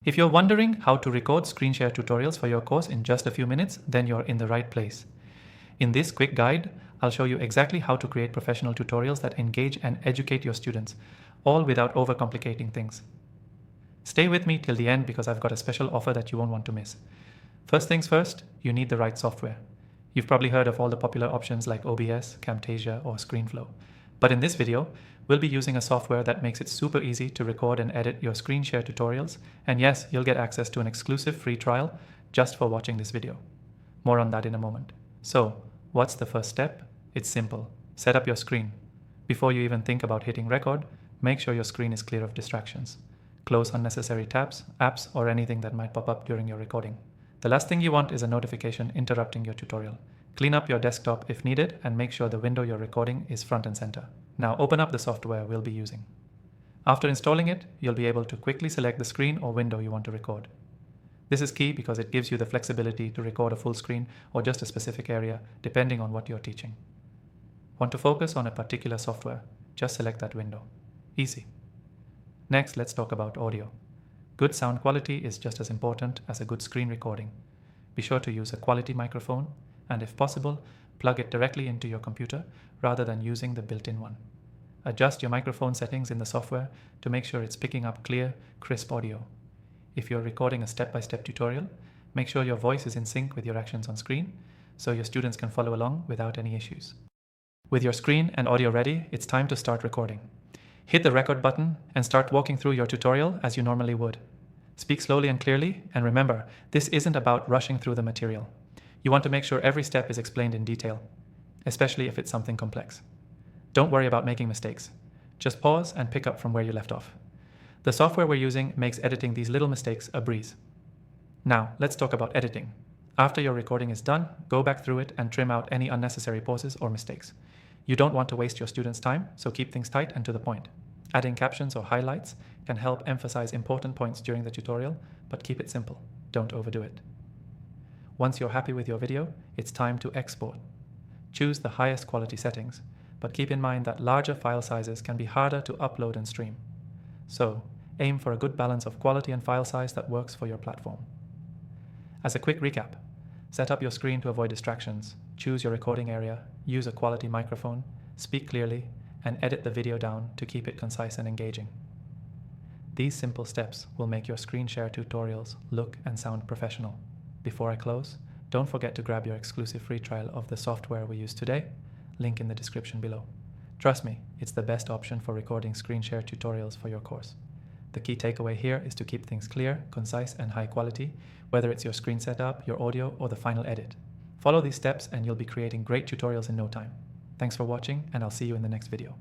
If you're wondering how to record screen share tutorials for your course in just a few minutes, then you're in the right place. In this quick guide, I'll show you exactly how to create professional tutorials that engage and educate your students, all without overcomplicating things. Stay with me till the end because I've got a special offer that you won't want to miss. First things first, you need the right software. You've probably heard of all the popular options like OBS, Camtasia, or ScreenFlow. But in this video, we'll be using a software that makes it super easy to record and edit your screen share tutorials. And yes, you'll get access to an exclusive free trial just for watching this video. More on that in a moment. So, what's the first step? It's simple. Set up your screen. Before you even think about hitting record, make sure your screen is clear of distractions. Close unnecessary tabs, apps, or anything that might pop up during your recording. The last thing you want is a notification interrupting your tutorial. Clean up your desktop if needed and make sure the window you're recording is front and center. Now open up the software we'll be using. After installing it, you'll be able to quickly select the screen or window you want to record. This is key because it gives you the flexibility to record a full screen or just a specific area depending on what you're teaching. Want to focus on a particular software? Just select that window. Easy. Next, let's talk about audio. Good sound quality is just as important as a good screen recording. Be sure to use a quality microphone and if possible, plug it directly into your computer rather than using the built-in one. Adjust your microphone settings in the software to make sure it's picking up clear, crisp audio. If you're recording a step-by-step tutorial, make sure your voice is in sync with your actions on screen so your students can follow along without any issues. With your screen and audio ready, it's time to start recording. Hit the record button and start walking through your tutorial as you normally would. Speak slowly and clearly, and remember, this isn't about rushing through the material. You want to make sure every step is explained in detail, especially if it's something complex. Don't worry about making mistakes. Just pause and pick up from where you left off. The software we're using makes editing these little mistakes a breeze. Now, let's talk about editing. After your recording is done, go back through it and trim out any unnecessary pauses or mistakes. You don't want to waste your students' time, so keep things tight and to the point. Adding captions or highlights can help emphasize important points during the tutorial, but keep it simple. Don't overdo it. Once you're happy with your video, it's time to export. Choose the highest quality settings, but keep in mind that larger file sizes can be harder to upload and stream. So, aim for a good balance of quality and file size that works for your platform. As a quick recap, set up your screen to avoid distractions, choose your recording area, use a quality microphone, speak clearly, and edit the video down to keep it concise and engaging. These simple steps will make your screen share tutorials look and sound professional. Before I close, don't forget to grab your exclusive free trial of the software we use today, link in the description below. Trust me, it's the best option for recording screen share tutorials for your course. The key takeaway here is to keep things clear, concise, and high quality, whether it's your screen setup, your audio, or the final edit. Follow these steps and you'll be creating great tutorials in no time. Thanks for watching, and I'll see you in the next video.